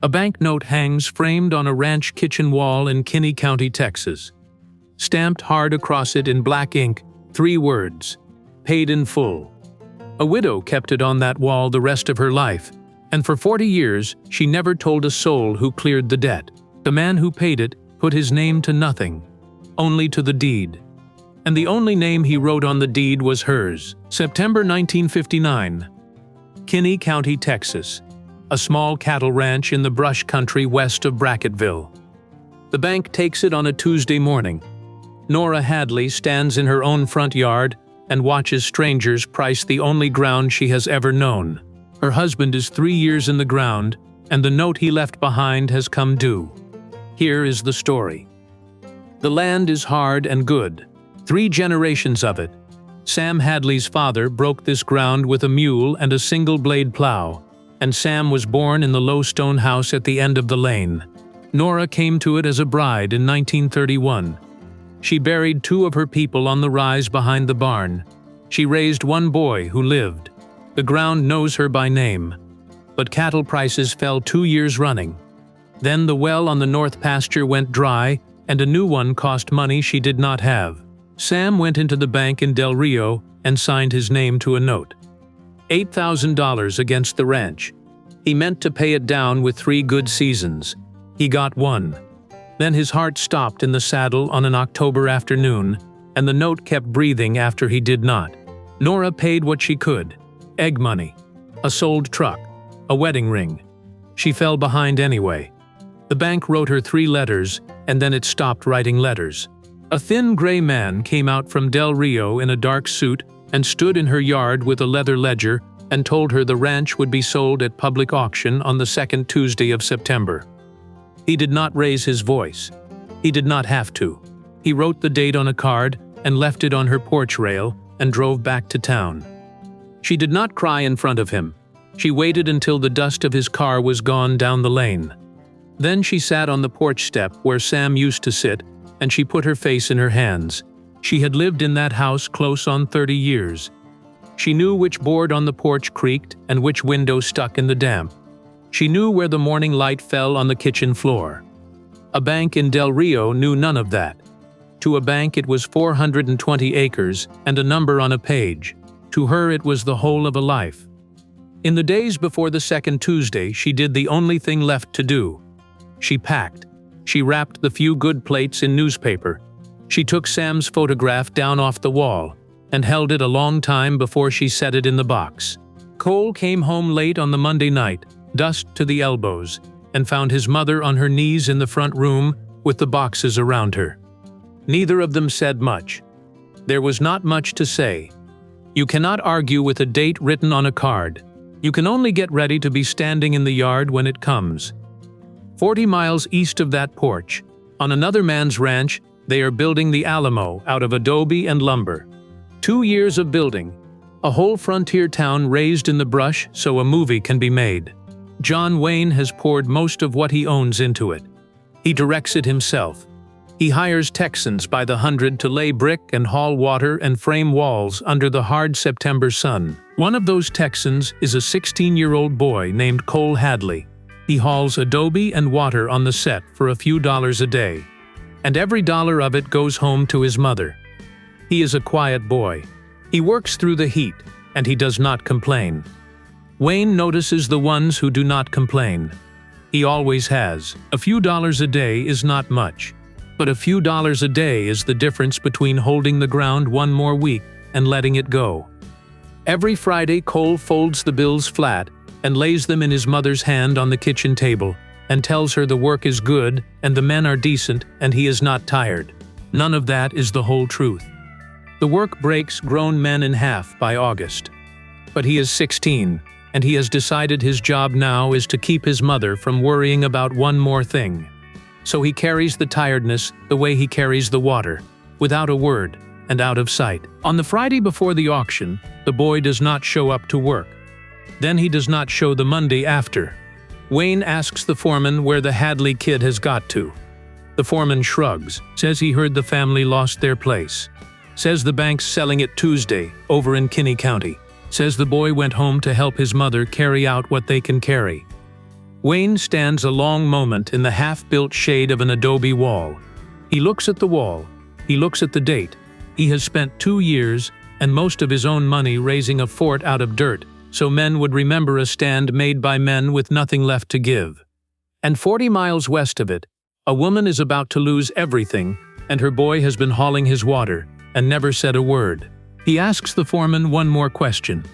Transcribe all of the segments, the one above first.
A banknote hangs framed on a ranch kitchen wall in Kinney County, Texas. Stamped hard across it in black ink, 3 words: paid in full. A widow kept it on that wall the rest of her life, and for 40 years she never told a soul who cleared the debt. The man who paid it put his name to nothing, only to the deed. And the only name he wrote on the deed was hers. September 1959. Kinney County, Texas. A small cattle ranch in the brush country west of Brackettville. The bank takes it on a Tuesday morning. Nora Hadley stands in her own front yard and watches strangers price the only ground she has ever known. Her husband is 3 years in the ground, and the note he left behind has come due. Here is the story. The land is hard and good. 3 generations of it. Sam Hadley's father broke this ground with a mule and a single-blade plow, and Sam was born in the low stone house at the end of the lane. Nora came to it as a bride in 1931. She buried 2 of her people on the rise behind the barn. She raised 1 boy who lived. The ground knows her by name. But cattle prices fell 2 years running. Then the well on the north pasture went dry, and a new one cost money she did not have. Sam went into the bank in Del Rio and signed his name to a note. $8,000 against the ranch. He meant to pay it down with 3 good seasons. He got 1. Then his heart stopped in the saddle on an October afternoon, and the note kept breathing after he did not. Nora paid what she could. Egg money, a sold truck, a wedding ring. She fell behind anyway. The bank wrote her 3 letters, and then it stopped writing letters. A thin gray man came out from Del Rio in a dark suit and stood in her yard with a leather ledger and told her the ranch would be sold at public auction on the 2nd Tuesday of September. He did not raise his voice. He did not have to. He wrote the date on a card and left it on her porch rail and drove back to town. She did not cry in front of him. She waited until the dust of his car was gone down the lane. Then she sat on the porch step where Sam used to sit, and she put her face in her hands. She had lived in that house close on 30 years. She knew which board on the porch creaked and which window stuck in the damp. She knew where the morning light fell on the kitchen floor. A bank in Del Rio knew none of that. To a bank it was 420 acres and a number on a page. To her it was the whole of a life. In the days before the 2nd Tuesday, she did the only thing left to do. She packed. She wrapped the few good plates in newspaper. She took Sam's photograph down off the wall and held it a long time before she set it in the box. Cole came home late on the Monday night, dust to the elbows, and found his mother on her knees in the front room with the boxes around her. Neither of them said much. There was not much to say. You cannot argue with a date written on a card. You can only get ready to be standing in the yard when it comes. 40 miles east of that porch, on another man's ranch, they are building the Alamo out of adobe and lumber. 2 years of building. A whole frontier town raised in the brush so a movie can be made. John Wayne has poured most of what he owns into it. He directs it himself. He hires Texans by the hundred to lay brick and haul water and frame walls under the hard September sun. One of those Texans is a 16-year-old boy named Cole Hadley. He hauls adobe and water on the set for a few dollars a day, and every dollar of it goes home to his mother. He is a quiet boy. He works through the heat, and he does not complain. Wayne notices the ones who do not complain. He always has. A few dollars a day is not much, but a few dollars a day is the difference between holding the ground 1 more week and letting it go. Every Friday, Cole folds the bills flat and lays them in his mother's hand on the kitchen table and tells her the work is good and the men are decent and he is not tired. None of that is the whole truth. The work breaks grown men in half by August. But he is 16, and he has decided his job now is to keep his mother from worrying about one more thing. So he carries the tiredness the way he carries the water, without a word and out of sight. On the Friday before the auction, the boy does not show up to work. Then he does not show the Monday after. Wayne asks the foreman where the Hadley kid has got to. The foreman shrugs, says he heard the family lost their place. Says the bank's selling it Tuesday, over in Kinney County. Says the boy went home to help his mother carry out what they can carry. Wayne stands a long moment in the half-built shade of an adobe wall. He looks at the wall. He looks at the date. He has spent 2 years and most of his own money raising a fort out of dirt, so men would remember a stand made by men with nothing left to give. And 40 miles west of it, a woman is about to lose everything, and her boy has been hauling his water and never said a word. He asks the foreman one more question.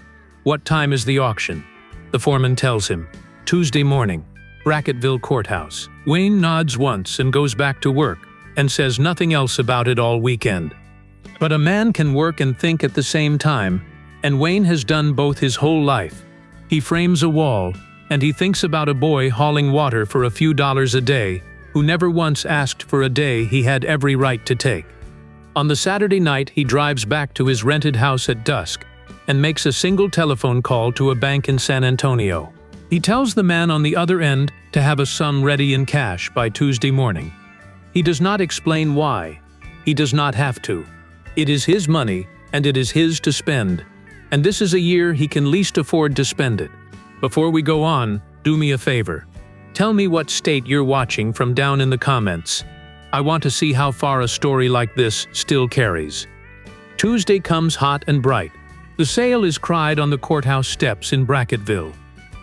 What time is the auction? The foreman tells him, Tuesday morning, Brackettville courthouse. Wayne nods once and goes back to work and says nothing else about it all weekend. But a man can work and think at the same time, and Wayne has done both his whole life. He frames a wall, and he thinks about a boy hauling water for a few dollars a day, who never once asked for a day he had every right to take. On the Saturday night, he drives back to his rented house at dusk and makes a single telephone call to a bank in San Antonio. He tells the man on the other end to have a sum ready in cash by Tuesday morning. He does not explain why. He does not have to. It is his money, and it is his to spend. And this is a year he can least afford to spend it. Before we go on, do me a favor. Tell me what state you're watching from down in the comments. I want to see how far a story like this still carries. Tuesday comes hot and bright. The sale is cried on the courthouse steps in Brackettville.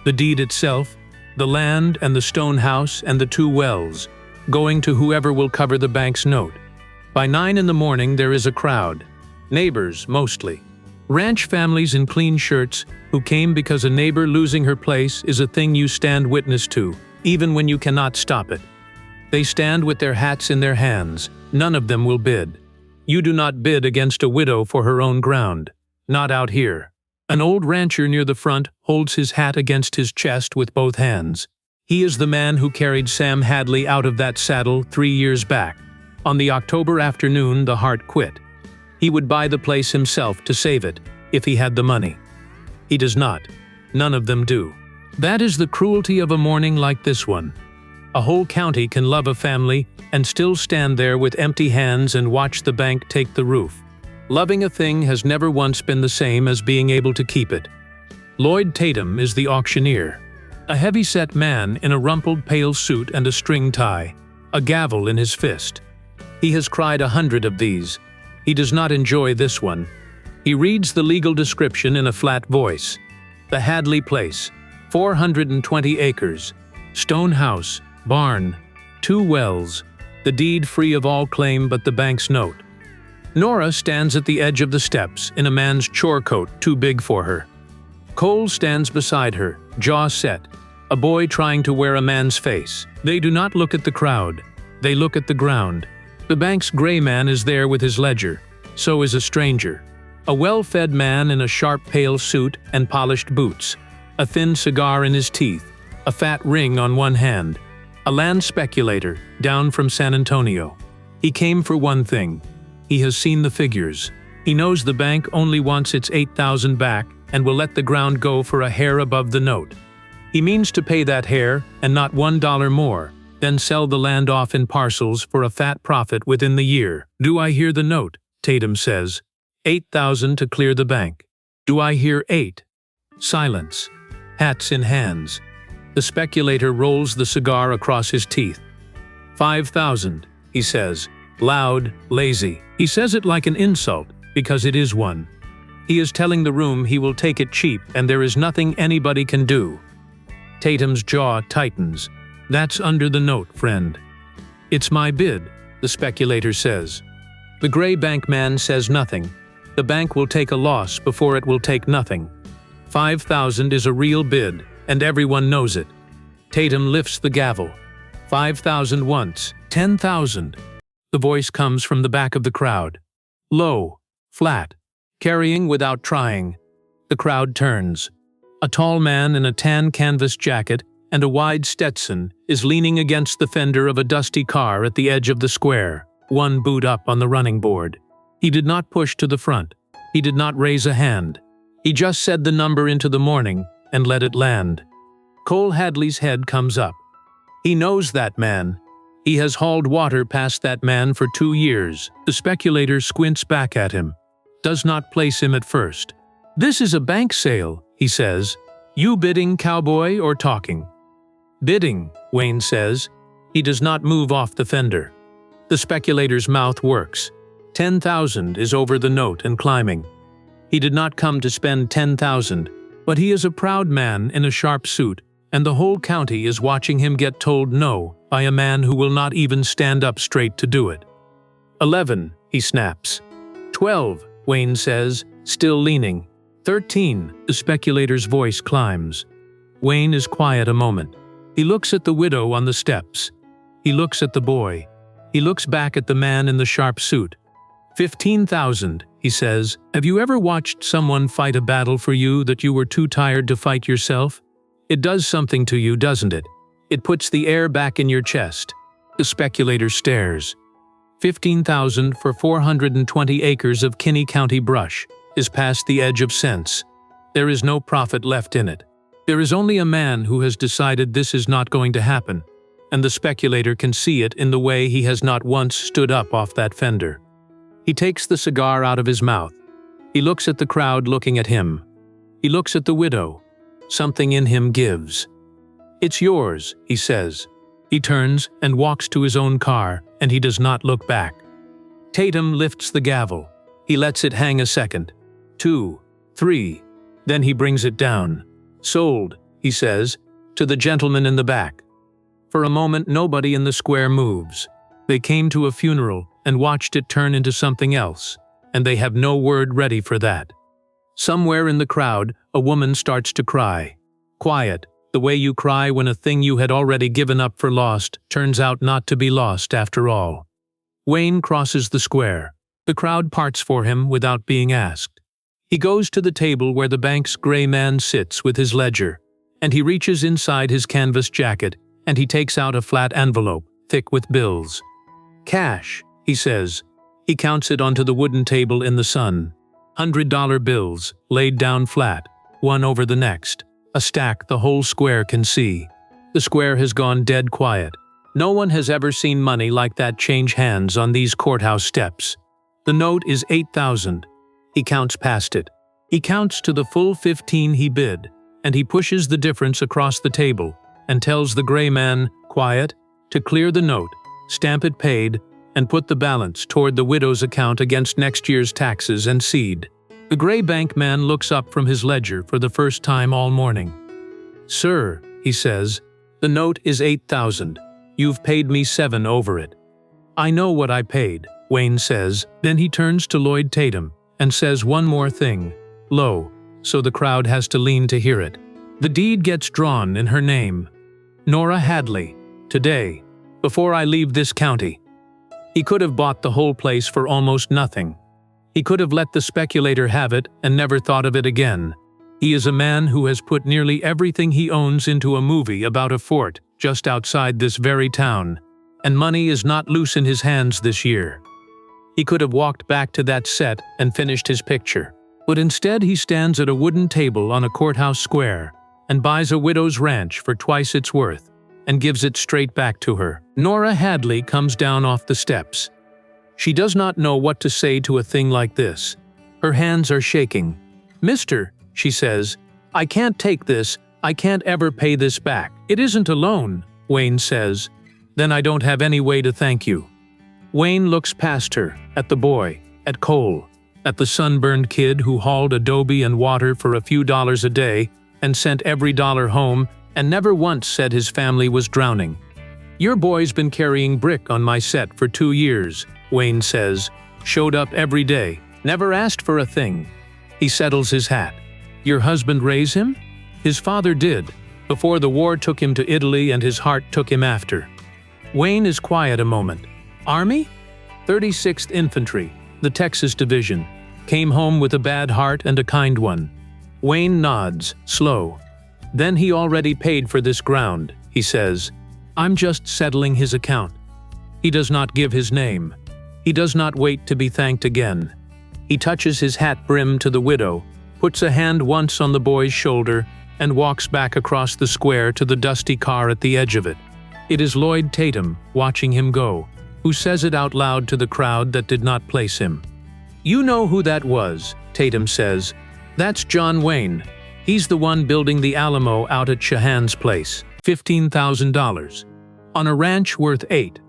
The deed itself, the land and the stone house and the 2 wells, going to whoever will cover the bank's note. By 9 in the morning there is a crowd. Neighbors, mostly. Ranch families in clean shirts who came because a neighbor losing her place is a thing you stand witness to, even when you cannot stop it. They stand with their hats in their hands. None of them will bid. You do not bid against a widow for her own ground. Not out here. An old rancher near the front holds his hat against his chest with both hands. He is the man who carried Sam Hadley out of that saddle 3 years back. On the October afternoon, the heart quit. He would buy the place himself to save it, if he had the money. He does not. None of them do. That is the cruelty of a morning like this one. A whole county can love a family and still stand there with empty hands and watch the bank take the roof. Loving a thing has never once been the same as being able to keep it. Lloyd Tatum is the auctioneer. A heavy-set man in a rumpled pale suit and a string tie, a gavel in his fist. He has cried 100 of these. He does not enjoy this one. He reads the legal description in a flat voice. The Hadley place, 420 acres, stone house, barn, 2 wells, the deed free of all claim but the bank's note. Nora stands at the edge of the steps in a man's chore coat too big for her. Cole stands beside her, jaw set, a boy trying to wear a man's face. They do not look at the crowd. They look at the ground. The bank's gray man is there with his ledger. So is a stranger. A well-fed man in a sharp pale suit and polished boots. A thin cigar in his teeth. A fat ring on one hand. A land speculator, down from San Antonio. He came for one thing. He has seen the figures. He knows the bank only wants its $8,000 back and will let the ground go for a hair above the note. He means to pay that hair and not $1 more, then sell the land off in parcels for a fat profit within the year. Do I hear the note? Tatum says. 8,000 to clear the bank. Do I hear 8? Silence. Hats in hands. The speculator rolls the cigar across his teeth. 5,000, he says. Loud, lazy. He says it like an insult, because it is one. He is telling the room he will take it cheap and there is nothing anybody can do. Tatum's jaw tightens. That's under the note, friend. It's my bid, the speculator says. The gray bank man says nothing. The bank will take a loss before it will take nothing. 5,000 is a real bid, and everyone knows it. Tatum lifts the gavel. 5,000 once, 10,000. The voice comes from the back of the crowd. Low, flat, carrying without trying. The crowd turns. A tall man in a tan canvas jacket and a wide Stetson is leaning against the fender of a dusty car at the edge of the square, one boot up on the running board. He did not push to the front. He did not raise a hand. He just said the number into the morning and let it land. Cole Hadley's head comes up. He knows that man. He has hauled water past that man for 2 years. The speculator squints back at him. Does not place him at first. This is a bank sale, he says. You bidding, cowboy, or talking? Bidding, Wayne says. He does not move off the fender. The speculator's mouth works. 10,000 is over the note and climbing. He did not come to spend 10,000, but he is a proud man in a sharp suit, and the whole county is watching him get told no by a man who will not even stand up straight to do it. 11, he snaps. 12, Wayne says, still leaning. 13, the speculator's voice climbs. Wayne is quiet a moment. He looks at the widow on the steps. He looks at the boy. He looks back at the man in the sharp suit. 15,000, he says. Have you ever watched someone fight a battle for you that you were too tired to fight yourself? It does something to you, doesn't it? It puts the air back in your chest. The speculator stares. 15,000 for 420 acres of Kinney County brush is past the edge of sense. There is no profit left in it. There is only a man who has decided this is not going to happen, and the speculator can see it in the way he has not once stood up off that fender. He takes the cigar out of his mouth. He looks at the crowd looking at him. He looks at the widow. Something in him gives. It's yours, he says. He turns and walks to his own car, and he does not look back. Tatum lifts the gavel. He lets it hang a second. 2, 3. Then he brings it down. Sold, he says, to the gentleman in the back. For a moment, nobody in the square moves. They came to a funeral and watched it turn into something else, and they have no word ready for that. Somewhere in the crowd, a woman starts to cry. Quiet, the way you cry when a thing you had already given up for lost turns out not to be lost after all. Wayne crosses the square. The crowd parts for him without being asked. He goes to the table where the bank's gray man sits with his ledger, and he reaches inside his canvas jacket, and he takes out a flat envelope, thick with bills. Cash, he says. He counts it onto the wooden table in the sun. $100 bills, laid down flat, one over the next. A stack the whole square can see. The square has gone dead quiet. No one has ever seen money like that change hands on these courthouse steps. The note is 8,000. He counts past it. He counts to the full 15 he bid, and he pushes the difference across the table and tells the gray man, quiet, to clear the note, stamp it paid, and put the balance toward the widow's account against next year's taxes and seed. The gray bank man looks up from his ledger for the first time all morning. Sir, he says, the note is 8,000. You've paid me 7 over it. I know what I paid, Wayne says. Then he turns to Lloyd Tatum and says one more thing, low, so the crowd has to lean to hear it. The deed gets drawn in her name. Nora Hadley, today, before I leave this county. He could have bought the whole place for almost nothing. He could have let the speculator have it and never thought of it again. He is a man who has put nearly everything he owns into a movie about a fort just outside this very town, and money is not loose in his hands this year. He could have walked back to that set and finished his picture, but instead he stands at a wooden table on a courthouse square and buys a widow's ranch for twice its worth and gives it straight back to her. Nora Hadley comes down off the steps. She does not know what to say to a thing like this. Her hands are shaking. Mister, she says, I can't take this. I can't ever pay this back. It isn't a loan, Wayne says. Then I don't have any way to thank you. Wayne looks past her, at the boy, at Cole, at the sunburned kid who hauled adobe and water for a few dollars a day and sent every dollar home and never once said his family was drowning. Your boy's been carrying brick on my set for 2 years, Wayne says. Showed up every day, never asked for a thing. He settles his hat. Your husband raise him? His father did, before the war took him to Italy and his heart took him after. Wayne is quiet a moment. Army? 36th Infantry, the Texas Division. Came home with a bad heart and a kind one. Wayne nods, slow. Then he already paid for this ground, he says. I'm just settling his account. He does not give his name. He does not wait to be thanked again. He touches his hat brim to the widow, puts a hand once on the boy's shoulder, and walks back across the square to the dusty car at the edge of it. It is Lloyd Tatum, watching him go, who says it out loud to the crowd that did not place him. You know who that was, Tatum says. That's John Wayne. He's the one building the Alamo out at Shahan's place. $15,000. On a ranch worth $8,000.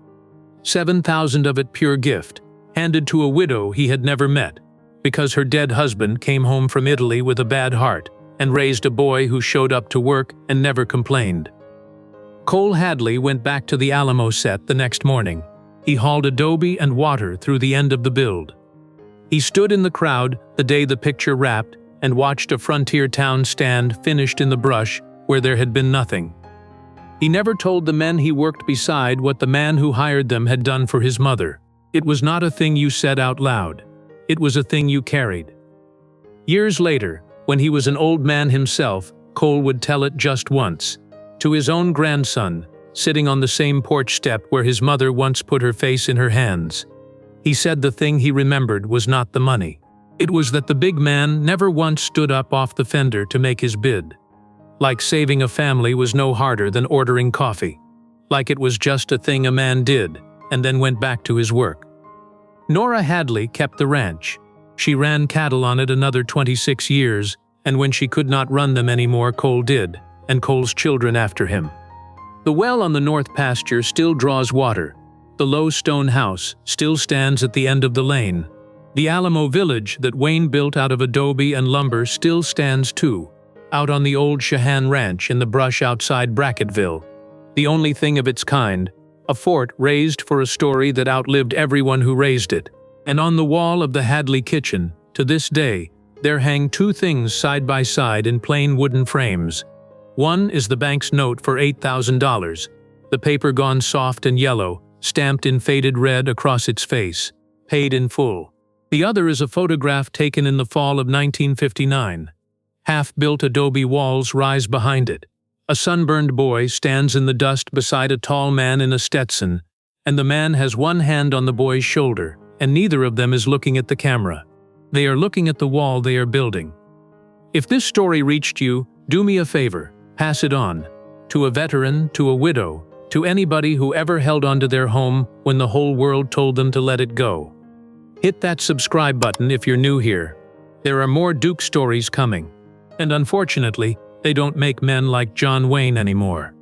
$7,000 of it pure gift, handed to a widow he had never met, because her dead husband came home from Italy with a bad heart and raised a boy who showed up to work and never complained. Cole Hadley went back to the Alamo set the next morning. He hauled adobe and water through the end of the build. He stood in the crowd the day the picture wrapped and watched a frontier town stand finished in the brush where there had been nothing. He never told the men he worked beside what the man who hired them had done for his mother. It was not a thing you said out loud. It was a thing you carried. Years later, when he was an old man himself, Cole would tell it just once, to his own grandson, sitting on the same porch step where his mother once put her face in her hands. He said the thing he remembered was not the money. It was that the big man never once stood up off the fender to make his bid. Like saving a family was no harder than ordering coffee. Like it was just a thing a man did, and then went back to his work. Nora Hadley kept the ranch. She ran cattle on it another 26 years, and when she could not run them anymore, Cole did, and Cole's children after him. The well on the north pasture still draws water. The low stone house still stands at the end of the lane. The Alamo village that Wayne built out of adobe and lumber still stands too, out on the old Shahan ranch in the brush outside Brackettville. The only thing of its kind, a fort raised for a story that outlived everyone who raised it. And on the wall of the Hadley kitchen, to this day, there hang two things side by side in plain wooden frames. One is the bank's note for $8,000, the paper gone soft and yellow, stamped in faded red across its face, paid in full. The other is a photograph taken in the fall of 1959. Half-built adobe walls rise behind it. A sunburned boy stands in the dust beside a tall man in a Stetson, and the man has one hand on the boy's shoulder, and neither of them is looking at the camera. They are looking at the wall they are building. If this story reached you, do me a favor, pass it on. To a veteran, to a widow, to anybody who ever held onto their home when the whole world told them to let it go. Hit that subscribe button if you're new here. There are more Duke stories coming. And unfortunately, they don't make men like John Wayne anymore.